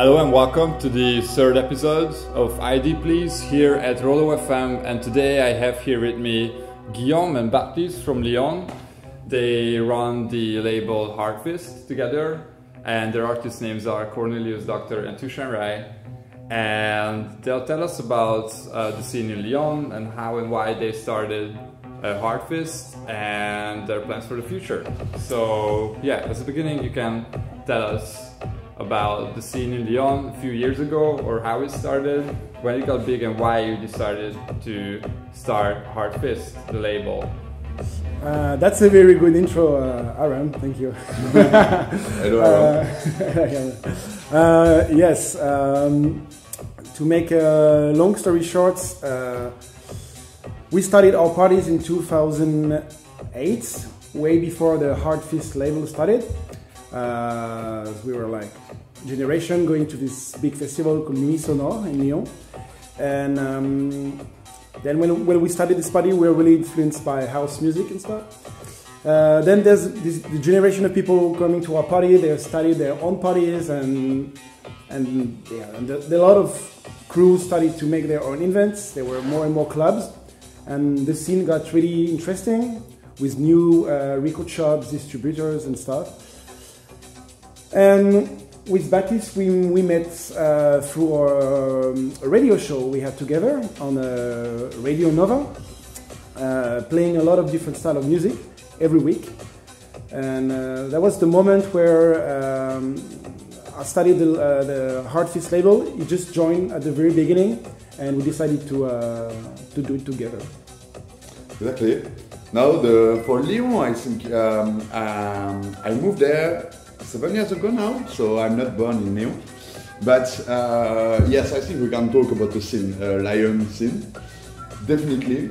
Hello and welcome to the third episode of ID Please here at Rollo FM, and today I have here with me Guillaume and Baptiste from Lyon. They run the label Hardfist together, and their artist names are Cornelius Doctor and Tushan Rai, and they'll tell us about the scene in Lyon and how and why they started Hardfist and their plans for the future. So yeah, as a beginning you can tell us about the scene in Lyon a few years ago, or how it started, when it got big, and why you decided to start Hardfist, the label. That's a very good intro, Aaron. Thank you. Hello, Aaron. Yes. To make a long story short, we started our parties in 2008, way before the Hardfist label started. We were like generation going to this big festival called Nuit Sonore in Lyon, and then when we started this party, we were really influenced by house music and stuff. Then there's the generation of people coming to our party. They started their own parties, and a lot of crews started to make their own events. There were more and more clubs, and the scene got really interesting with new record shops, distributors and stuff. And with Baptiste, we met through a radio show we had together on Radio Nova, playing a lot of different style of music every week. And that was the moment where I started the Hardfist label. He just joined at the very beginning, and we decided to do it together. Exactly. Now for Lyon, I think I moved there 7 years ago now, so I'm not born in Lyon. But yes, I think we can talk about the scene, Lyon scene, definitely.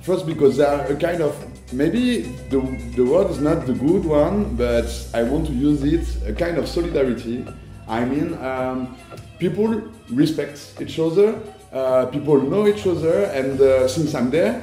First because they are a kind of, maybe the word is not the good one, but I want to use it, a kind of solidarity. I mean, people respect each other, people know each other, and since I'm there,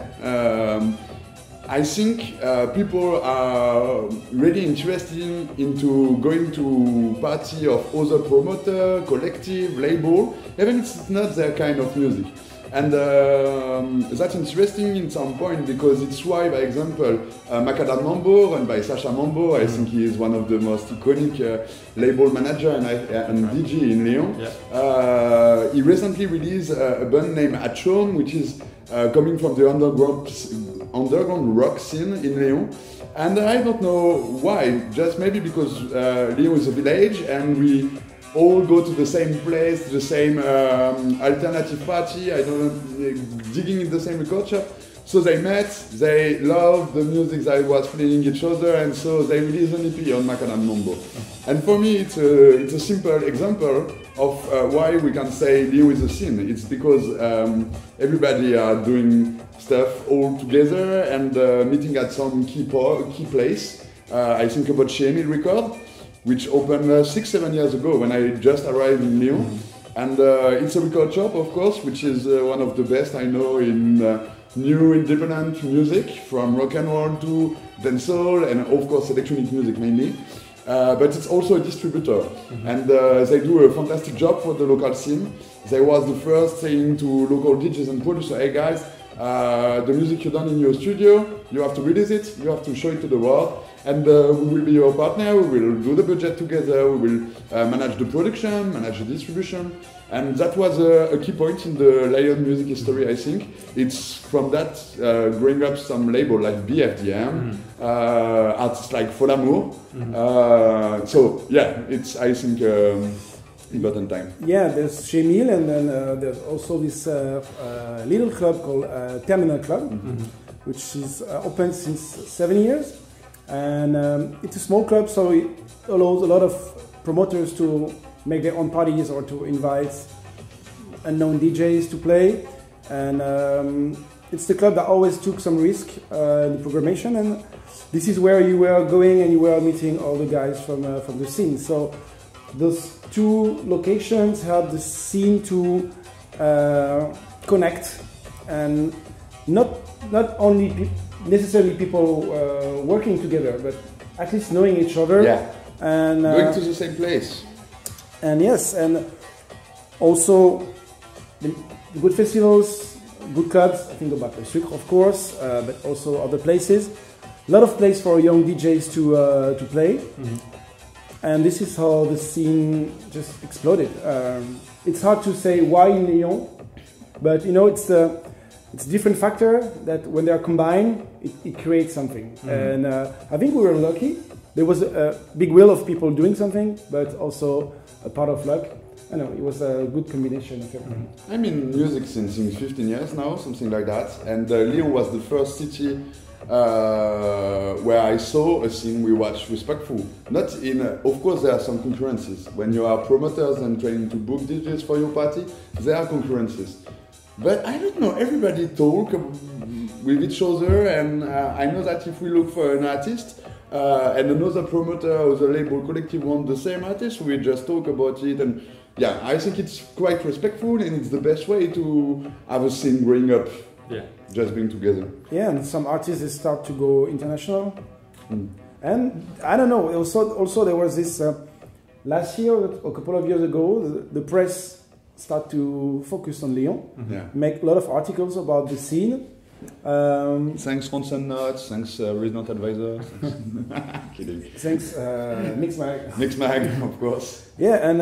I think people are really interested into going to party of other promoter, collective, label, even if it's not their kind of music. And that's interesting in some point, because it's why, by example, Macadam Mambo, run by Sacha Mambo, I think he is one of the most iconic label manager and DJ in Lyon. Yeah. He recently released a band named Achon, which is coming from the underground rock scene in Lyon. And I don't know why, just maybe because Lyon is a village and we all go to the same place, the same alternative party, I don't know, digging in the same record shop. So they met, they loved the music that was playing each other, and so they released an EP on Macadam Mambo. And for me, it's a simple example of why we can say Lyon is a scene. It's because everybody are doing stuff all together and meeting at some key place. I think about Chez Emile Record, which opened 6-7 years ago when I just arrived in Lyon. Mm-hmm. And it's a record shop, of course, which is one of the best I know in new independent music, from rock and roll to dancehall, and of course electronic music mainly. But it's also a distributor, mm-hmm. and they do a fantastic job for the local scene. They was the first saying to local DJs and producers, hey guys, the music you done in your studio, you have to release it, you have to show it to the world, and we will be your partner, we will do the budget together, we will manage the production, manage the distribution. And that was a key point in the Lyon music history, I think. It's from that growing up some label like BFDM, artists like Folamour. So yeah, it's, I think, important time. Yeah, there's Chez Emile, and then there's also this little club called Terminal Club, which is open since 7 years. And it's a small club, so it allows a lot of promoters to make their own parties or to invite unknown DJs to play. And it's the club that always took some risk in the programmation, and this is where you were going and you were meeting all the guys from the scene. So those two locations help the scene to connect, and not only necessarily people working together, but at least knowing each other. Yeah. And going to the same place. And yes, and Also, the good festivals, good clubs. I think about the Sucre, of course, but also other places. A lot of place for young DJs to play, and this is how the scene just exploded. It's hard to say why in Lyon, but you know it's a different factor that when they are combined, it creates something. And I think we were lucky. There was a big will of people doing something, but also a part of luck. I know it was a good combination of everything. I'm in music since 15 years now, something like that. And Lyon was the first city where I saw a scene we watch respectful. Not in, of course, there are some concurrences. When you are promoters and trying to book DJs for your party, there are concurrences. But I don't know, everybody talk with each other, and I know that if we look for an artist and another promoter or the label collective want the same artist, we just talk about it. And yeah, I think it's quite respectful, and it's the best way to have a scene growing up. Yeah. Just being together. Yeah, and some artists they start to go international. And I don't know, also there was this, last year, a couple of years ago, the press start to focus on Lyon, make a lot of articles about the scene. Thanks Ronson Notes, thanks Resident Advisor. Kidding. Thanks Mix Mag. Mix Mag, of course. Yeah, and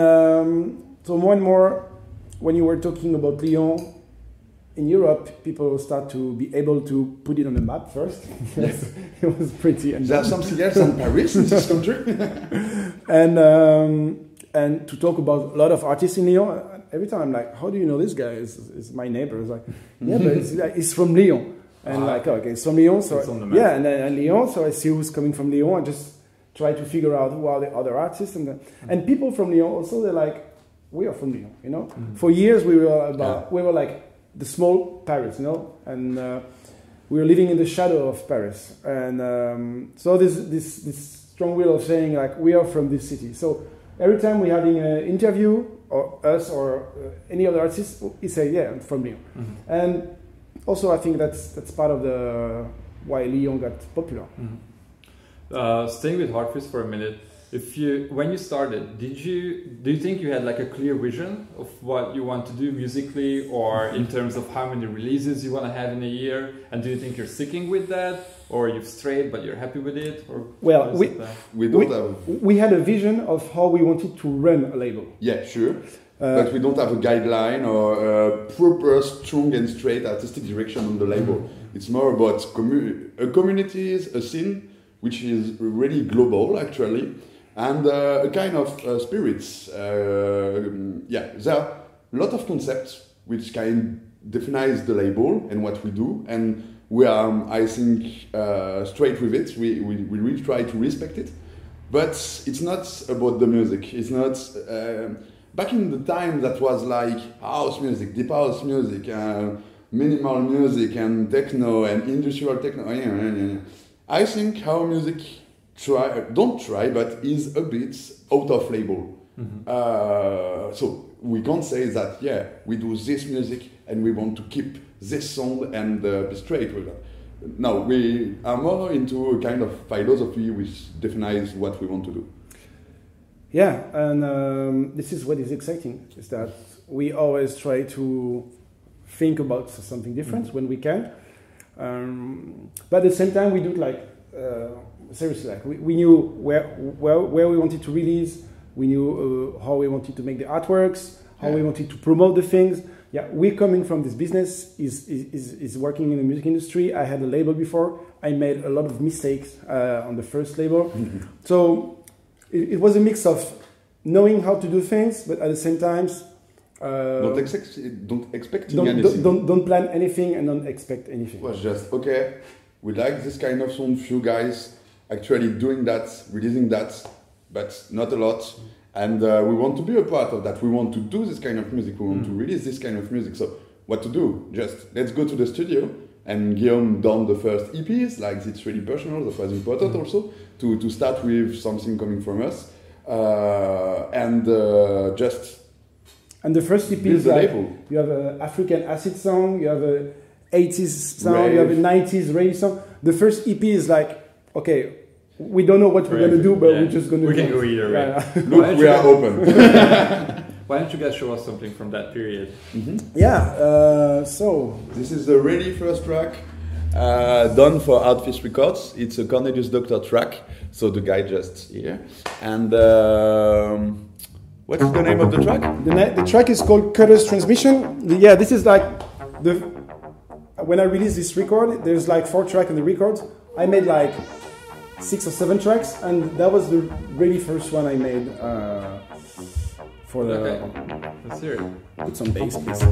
so more and more, when you were talking about Lyon, in Europe, people start to be able to put it on the map first. Yes, it was pretty. There's something else in Paris in this country. and to talk about a lot of artists in Lyon. Every time I'm like, how do you know this guy? Is my neighbor? It's like, yeah, but it's from Lyon. And okay, it's from Lyon. So yeah, and Lyon. So I see who's coming from Lyon and just try to figure out who are the other artists. And people from Lyon also, they're like, we are from Lyon. You know, for years we were like the small Paris, you know, and we were living in the shadow of Paris. And so this strong will of saying like we are from this city. So every time we're having an interview, or us or any other artist, he say, yeah, I'm from Lyon. And also I think that's part of the why Lyon got popular. Staying with Hardfist for a minute, when you started, do you think you had like a clear vision of what you want to do musically, or in terms of how many releases you want to have in a year? And do you think you're sticking with that, or you've strayed but you're happy with it? Or well, we had a vision of how we wanted to run a label. Yeah, sure. But we don't have a guideline or a proper, strong and straight artistic direction on the label. It's more about a community, a scene, which is really global actually. And a kind of spirits. Yeah, there are a lot of concepts which kind defines the label and what we do, and we are, I think, straight with it. We really try to respect it, but it's not about the music. It's not. Back in the time, that was like house music, deep house music, minimal music, and techno and industrial techno. I think our music. But is a bit out of label. So we can't say that, yeah, we do this music and we want to keep this sound and be straight with it. No, we are more into a kind of philosophy which defines what we want to do. Yeah, and this is what is exciting, is that we always try to think about something different when we can. But at the same time, we do it like, seriously, like we knew where we wanted to release, we knew how we wanted to make the artworks, how we wanted to promote the things. Yeah, we're coming from this business, is working in the music industry. I had a label before. I made a lot of mistakes on the first label. So it was a mix of knowing how to do things, but at the same time, don't expect anything. Don't plan anything and don't expect anything. It was just, okay, we like this kind of sound, few guys actually doing that, releasing that, but not a lot. And we want to be a part of that. We want to do this kind of music. We want to release this kind of music. So what to do? Just let's go to the studio. And Guillaume done the first EPs. Like, it's really personal. That was important also to start with something coming from us. And the first EP is like, you have an African acid song, you have a 80s song, rave. You have a 90s rave song. The first EP is like, okay, we don't know what we're going to do, but we're just going to go either way. Look, we are open. Why don't you guys show us something from that period? Yeah, so this is the really first track done for Artfist Records. It's a Cornelius Doctor track, so the guy just here. And what is the name of the track? The track is called Cutter's Transmission. Yeah, this is like when I released this record, there's like 4 tracks on the record. I made like 6 or 7 tracks, and that was the really first one I made for the. Okay, let's hear it. Put some bass, please.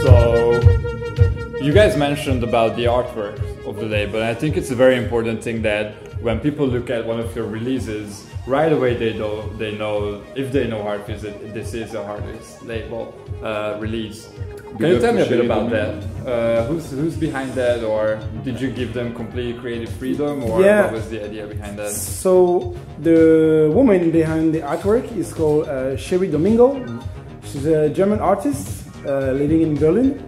So, you guys mentioned about the artwork of the label, and I think it's a very important thing that when people look at one of your releases, right away they know if they know Artfist that this is a Artfist label release. Can you tell me a bit about that? Who's behind that, or did you give them complete creative freedom, or what was the idea behind that? So the woman behind the artwork is called Sherry Domingo. She's a German artist living in Berlin,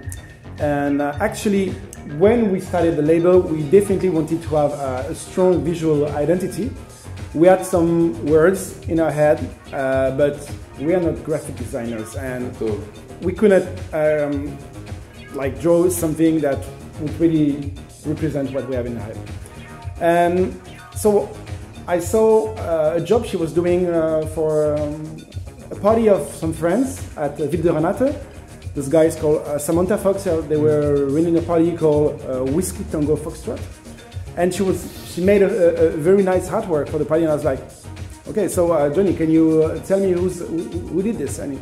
and actually when we started the label we definitely wanted to have a strong visual identity. We had some words in our head, but we are not graphic designers, and we couldn't like draw something that would really represent what we have in our head. And so I saw a job she was doing for a party of some friends at Ville de Renate. This guy is called Samantha Fox. They were running a party called Whiskey Tango Foxtrot, and she made a very nice artwork for the party. And I was like, okay, so Johnny, can you tell me who did this? And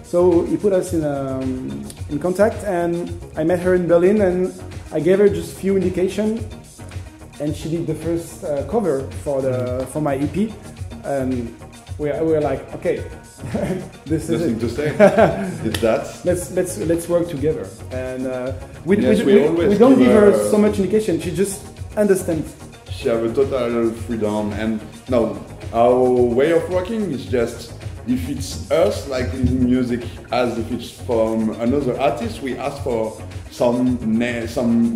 so he put us in contact, and I met her in Berlin, and I gave her just a few indications, and she did the first cover for my EP. we're like, okay, this is Nothing it. to say. It's that. Let's work together. And we always don't give her her, so much indication. She just understands. She have a total freedom, and no, our way of working is just if it's us, like in music, as if it's from another artist, we ask for some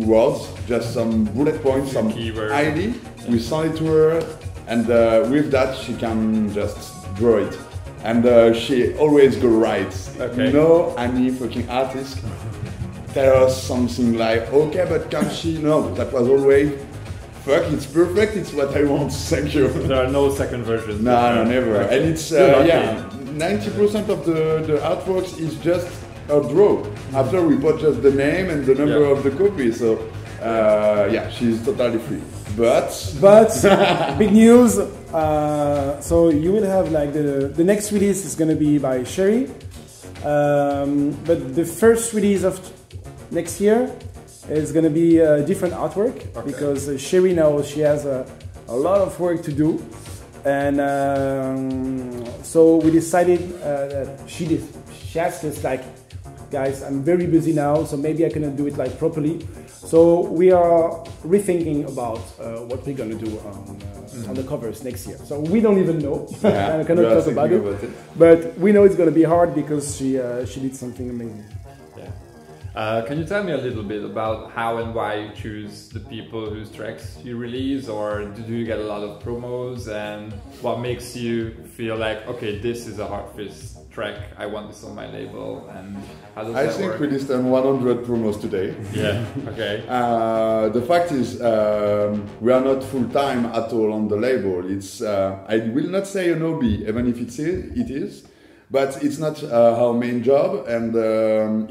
words, just some bullet points, some keywords. ID. We send it to her, and with that she can just draw it. And she always go right. Okay. No any fucking artist tell us something like, okay, but can she? No, that was always, fuck, it's perfect, it's what I want, thank you. There are no second versions. No, never. Okay. And it's, You're yeah, 90% of the artworks is just a draw. After we put just the name and the number of the copy, so yeah, she's totally free. But big news. So you will have like the next release is gonna be by Sherry, but the first release of next year is gonna be a different artwork because Sherry now she has a lot of work to do, and so we decided that she asked us like, guys, I'm very busy now, so maybe I cannot do it like properly. So we are rethinking about what we're gonna do on the covers next year. So we don't even know. I cannot talk about it. But we know it's gonna be hard because she did something amazing. Can you tell me a little bit about how and why you choose the people whose tracks you release, or do you get a lot of promos, and what makes you feel like, okay, this is a Heartfist track, I want this on my label, and how does that work? I think we listed 100 promos today. Yeah, okay. The fact is, we are not full-time at all on the label. It's, I will not say an hobby, even if it is, but it's not our main job, and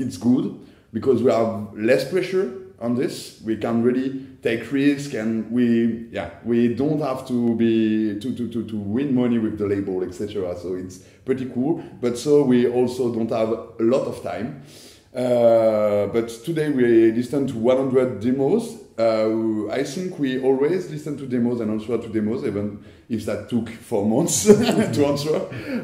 it's good, because we have less pressure on this. We can really take risk, and we don't have to be to win money with the label, etc. So it's pretty cool. But so we also don't have a lot of time. But today we listen to 100 demos. I think we always listen to demos and answer to demos, even if that took 4 months to answer.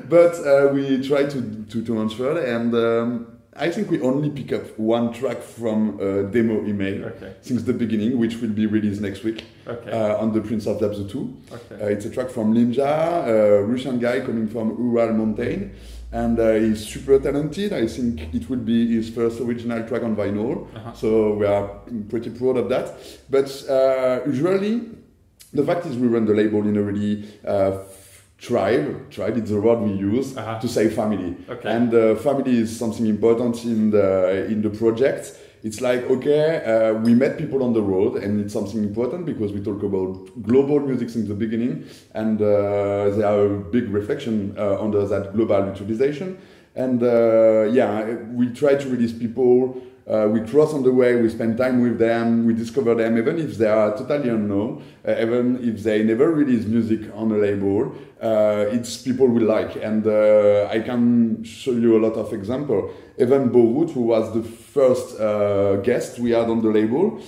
But we try to answer, and I think we only pick up one track from a demo email since the beginning, which will be released next week on the Prince of Dabzo 2. It's a track from Ninja, a Russian guy coming from Ural Mountain, and he's super talented. I think it will be his first original track on vinyl, so we are pretty proud of that. But usually, the fact is we run the label in a really tribe is the word we use to say family, and family is something important in the project. It's like, we met people on the road, and it's something important because we talk about global music since the beginning, and there are a big reflection under that global utilization, and we try to release people. We cross on the way, we spend time with them, we discover them, even if they are totally unknown, even if they never release music on a label, it's people we like. And I can show you a lot of examples. Even Borut, who was the first guest we had on the label,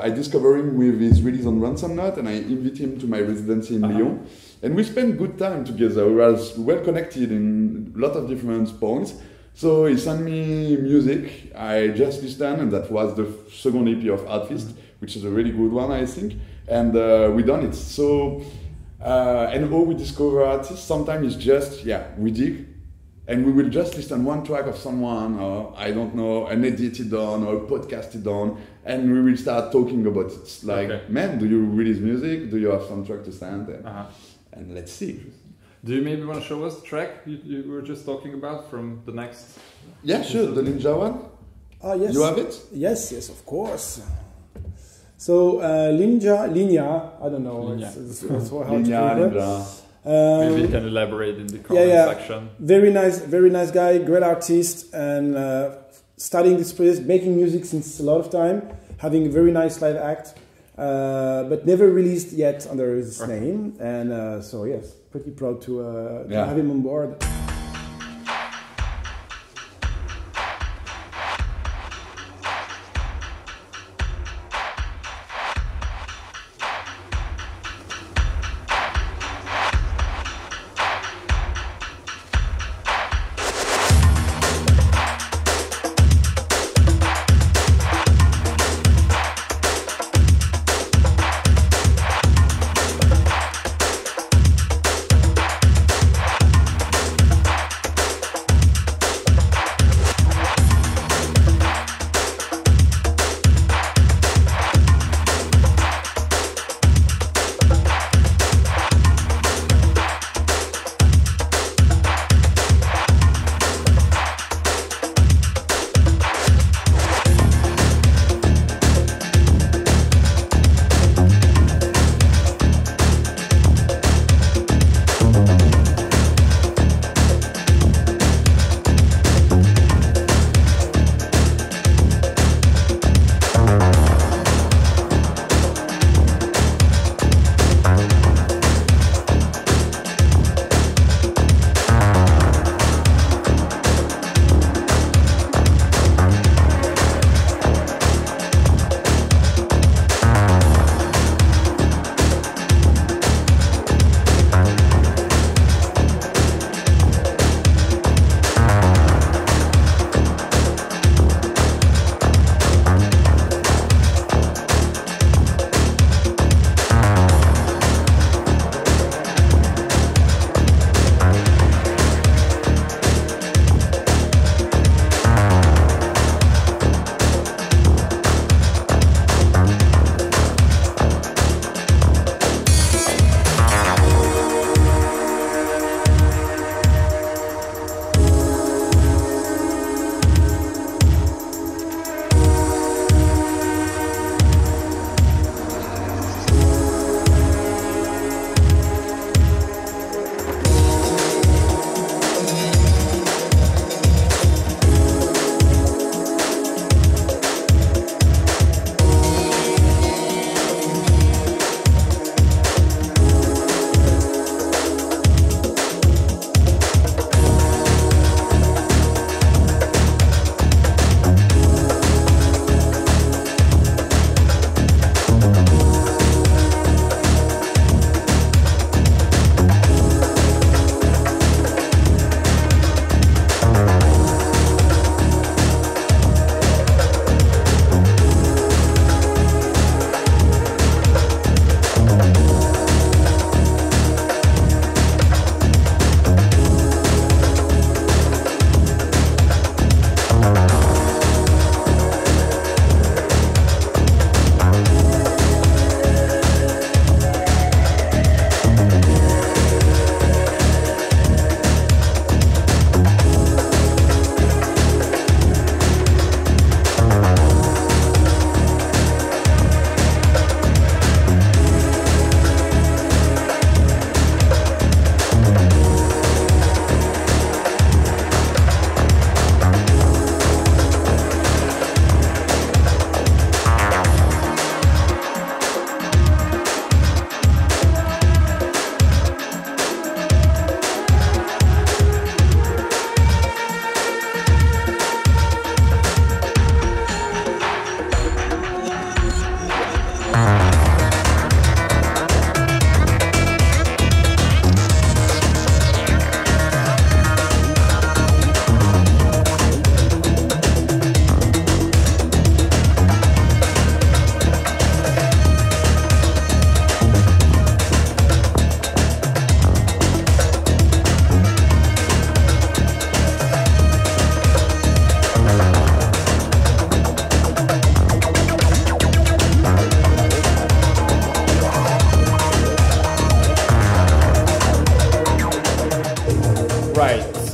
I discovered him with his release on Ransom Nut, and I invited him to my residency in Lyon. And we spent good time together. We were well connected in a lot of different points. So he sent me music, I just listened, and that was the second EP of Heartfist, which is a really good one, I think, and we done it. So, and how we discover artists, sometimes it's just, we dig, and we will just listen one track of someone, or I don't know, an edited on, or a podcasted on, and we will start talking about it. It's like, man, do you release music? Do you have some track to send? And let's see. Do you maybe want to show us the track you were just talking about from the next? Yeah, sure, the Ninja one. Yes. You have it? Yes, of course. So Linja, I don't know. It's so hard to remember. Maybe you can elaborate in the comment section. Very nice guy, great artist, and studying this place, making music since a lot of time, having a very nice live act, but never released yet under his name, and so yes, pretty proud to have him on board.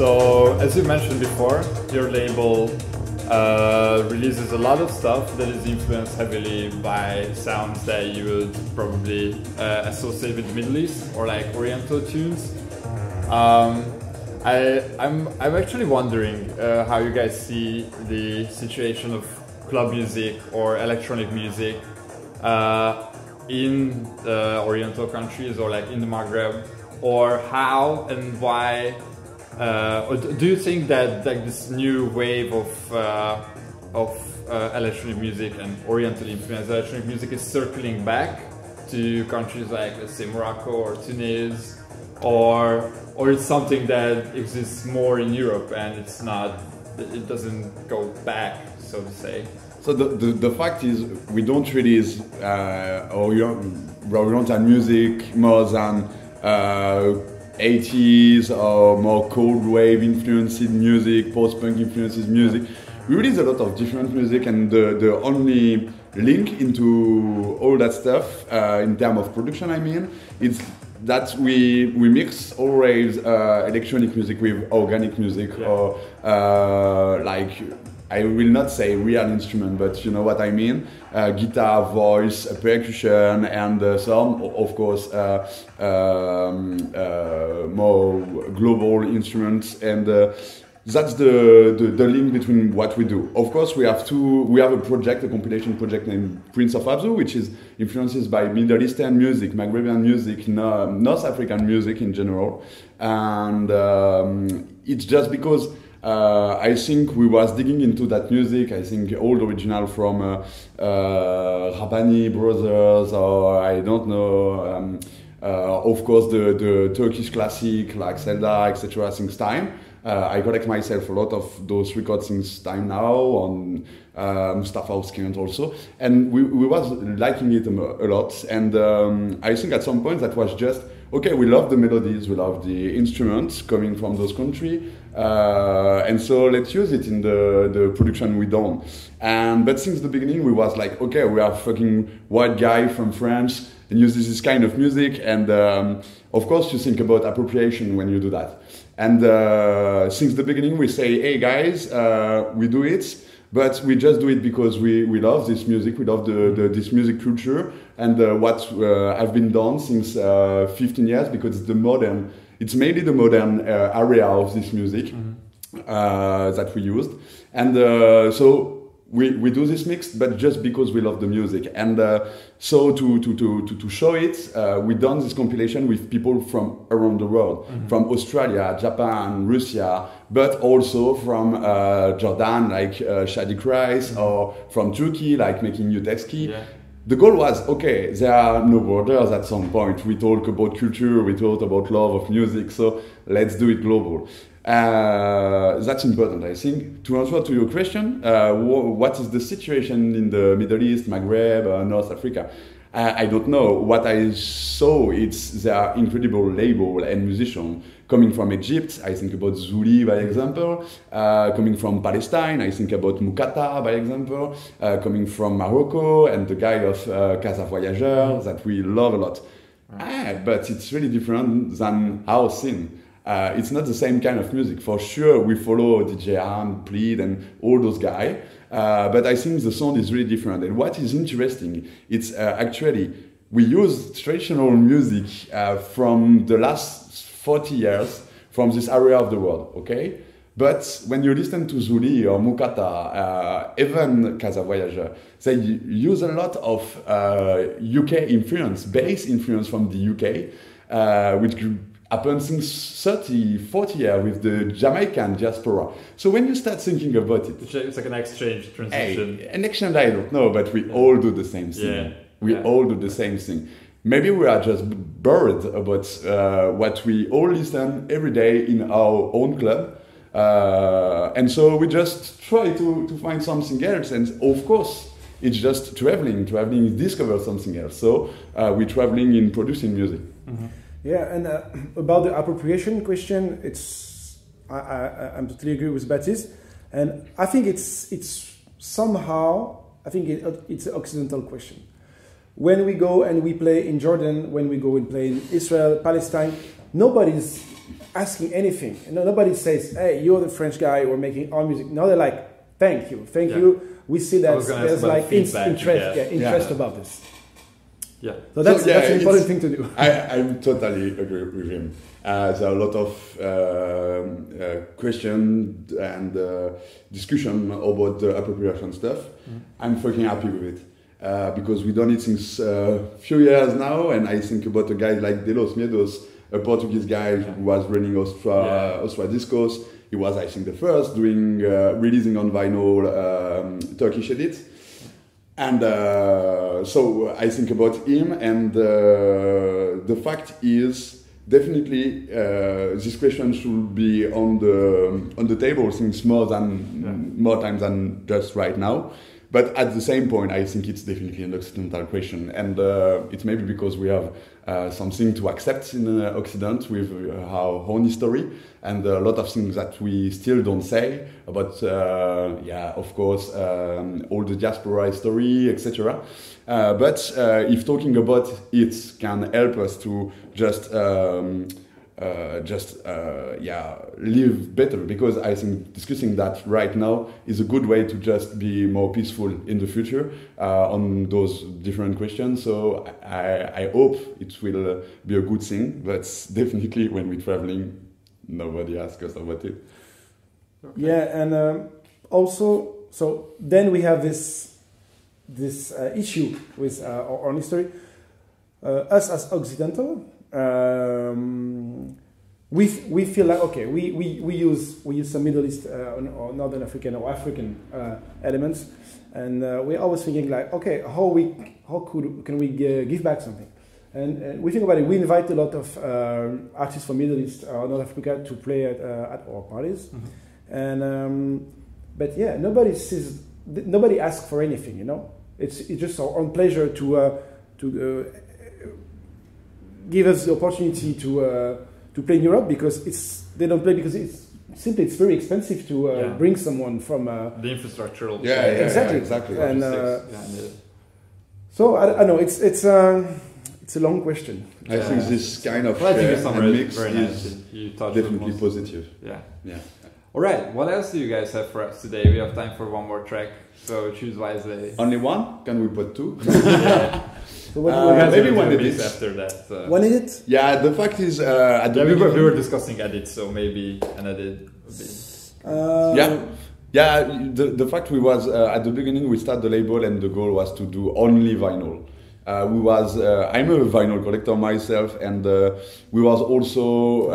So, as you mentioned before, your label releases a lot of stuff that is influenced heavily by sounds that you would probably associate with the Middle East or like Oriental tunes. I'm actually wondering how you guys see the situation of club music or electronic music in Oriental countries or like in the Maghreb, or how and why. Or do you think that like this new wave of electronic music and Oriental influenced electronic music is circling back to countries like, let's say, Morocco or Tunis, or it's something that exists more in Europe and it doesn't go back, so to say? So the fact is, we don't release Oriental music more than 80s or more cold wave influenced music, post-punk influences music. We release a lot of different music, and the only link into all that stuff in terms of production, I mean, it's that we mix always electronic music with organic music, or like, I will not say real instrument, but you know what I mean. Guitar, voice, percussion, and some, of course, more global instruments, and that's the link between what we do. Of course, we have a project, a compilation project named Prince of Abzu, which is influences by Middle Eastern music, Maghrebian music, North African music in general, and it's just because I think we was digging into that music. I think all the original from Rabbani Brothers, or I don't know, of course the Turkish classic like Zelda, etc. since time. I collect myself a lot of those records since time now on Mustafa Oskent also, and we was liking it a lot, and I think at some point that was just okay, we love the melodies, we love the instruments coming from those countries, and so let's use it in the production we done. But since the beginning we was like, okay, we are fucking white guy from France and use this kind of music, and of course you think about appropriation when you do that. And since the beginning we say, hey guys, we do it, but we just do it because we love this music, we love this music culture, and what have been done since 15 years, because it's mainly the modern area of this music that we used. And so we do this mix, but just because we love the music. And so to show it, we done this compilation with people from around the world, from Australia, Japan, Russia, but also from Jordan, like Shadi Christ, or from Turkey, like making Utexki. Yeah. The goal was, okay, there are no borders at some point. We talk about culture, we talk about love of music, so let's do it global. That's important, I think. To answer to your question, what is the situation in the Middle East, Maghreb, North Africa? I don't know. What I saw, there are incredible label and musicians coming from Egypt. I think about Zuli, by example. Coming from Palestine, I think about Mukata, by example. Coming from Morocco, and the guy of Casa Voyageur that we love a lot. But it's really different than our scene. It's not the same kind of music. For sure, we follow DJ Ham, Plead, and all those guys. But I think the sound is really different. And what is interesting, it's actually, we use traditional music from the last 40 years from this area of the world, okay? But when you listen to Zuli or Mukata, even Casa Voyageur, they use a lot of UK influence, bass influence from the UK, which happened since 30, 40 years with the Jamaican diaspora. So when you start thinking about it, it's like an exchange transition. An exchange, I don't know, but we all do the same thing. We all do the same thing. Maybe we are just bored about what we all listen every day in our own club. And so we just try to find something else. And of course, it's just traveling. Traveling is discover something else. So we're traveling in producing music. Mm-hmm. Yeah, and about the appropriation question, I'm totally agree with Baptiste, and I think it's somehow, I think it's an Occidental question. when we go and we play in Jordan, when we go and play in Israel, Palestine, nobody's asking anything. Nobody says, hey, you're the French guy, we're making our music. No, they're like, thank you. We see that there's like interest about this. Yeah. So that's an important thing to do. I totally agree with him. There are a lot of questions and discussion about the appropriation stuff. I'm fucking happy with it. Because we done it since a few years now, and I think about a guy like De Los Miedos, a Portuguese guy who was running Ostra Discos. He was, I think, the first doing releasing on vinyl Turkish edit. And so I think about him, and the fact is definitely this question should be on the table since more time than just right now. But at the same point, I think it's definitely an Occidental question, and it's maybe because we have something to accept in Occident with our own history, and a lot of things that we still don't say about, of course, all the diaspora history, etc. But if talking about it can help us to just live better, because I think discussing that right now is a good way to just be more peaceful in the future on those different questions. So I hope it will be a good thing, but definitely when we're traveling, nobody asks us about it. Okay. Yeah, and also, so then we have this issue with our own history. Us as Occidental, we feel like, okay, we use some Middle East or Northern African or African elements, and we're always thinking like, okay, can we give back something? And we think about it. We invite a lot of artists from Middle East or North Africa to play at our parties, and but yeah, nobody asks for anything. You know, it's just our own pleasure to give us the opportunity to play in Europe, because they don't play because it's very expensive to bring someone from the infrastructural. Exactly. And so I know it's a long question. I think this kind of mix is definitely positive. Yeah. All right. What else do you guys have for us today? We have time for one more track, so choose wisely. Only one? Can we put two? So what maybe one edit after that. One edit? Yeah, the fact is, at the we were discussing edits, so maybe an edit would be. The fact was at the beginning we started the label and the goal was to do only vinyl. I'm a vinyl collector myself, and we was also.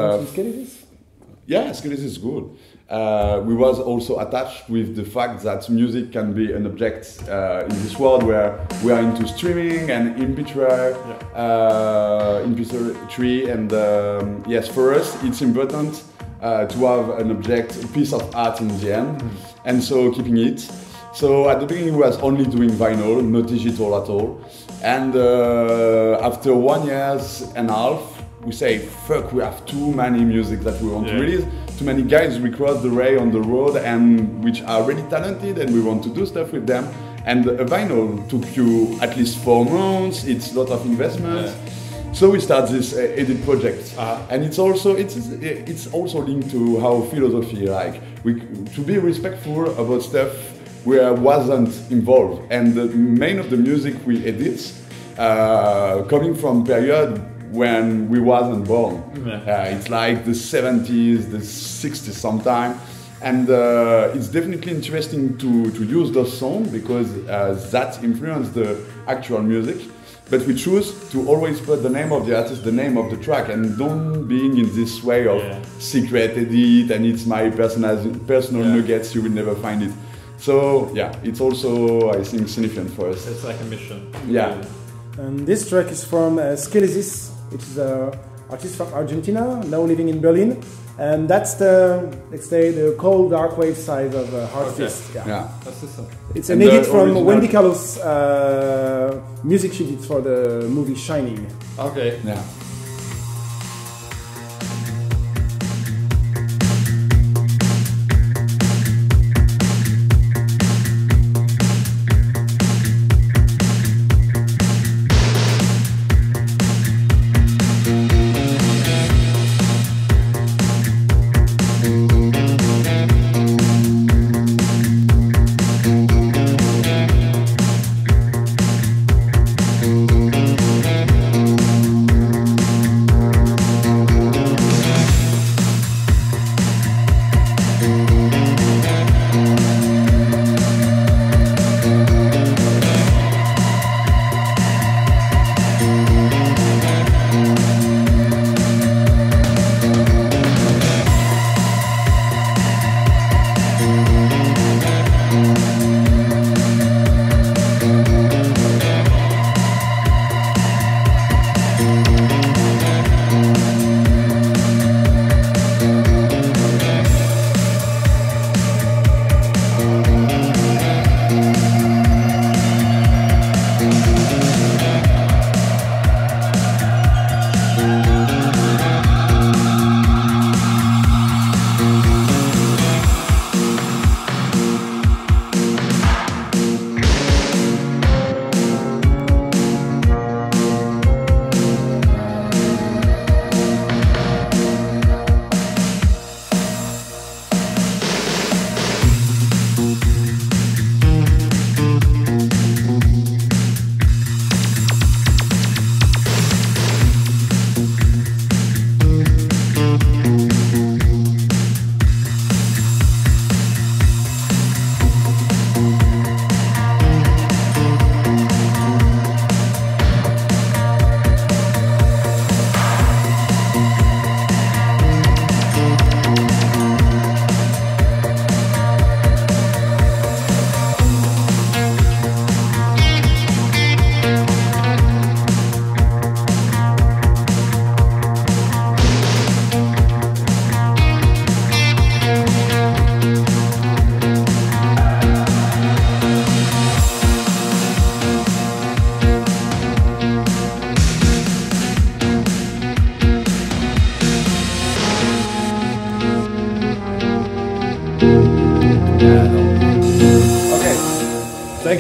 Yeah, Skeletons is good. We was also attached with the fact that music can be an object in this world where we are into streaming and MP3, and yes, for us it's important to have an object, a piece of art in the end, and so keeping it. So at the beginning we was only doing vinyl, no digital at all, and after 1 year and a half, we say, fuck, we have too many music that we want to release, too many guys we cross the way on the road and which are really talented and we want to do stuff with them. And a vinyl took you at least 4 months, it's a lot of investment. So we start this edit project. And it's also linked to our philosophy, like to be respectful about stuff where I wasn't involved. And the main of the music we edit coming from period when we wasn't born. It's like the 70s, the 60s sometime, and it's definitely interesting to use those songs because that influenced the actual music, but we choose to always put the name of the artist, the name of the track, and don't being in this way of secret edit and it's my personal nuggets, you will never find it. So yeah, it's also, I think, significant for us. It's like a mission. Yeah. And this track is from Skeletons. It's an artist from Argentina, now living in Berlin, and that's the, let's say, the cold dark wave side of Hard Fist. Yeah. That's awesome. It's an edit from Wendy Carlos' music she did for the movie Shining. Okay. Yeah.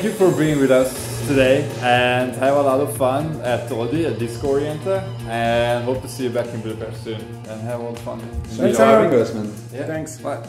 you for being with us today, and have a lot of fun at Audi at Disco Oriente, and hope to see you back in Budapest soon, and have all the fun. Thanks for having us, man. Yeah. Thanks. Bye.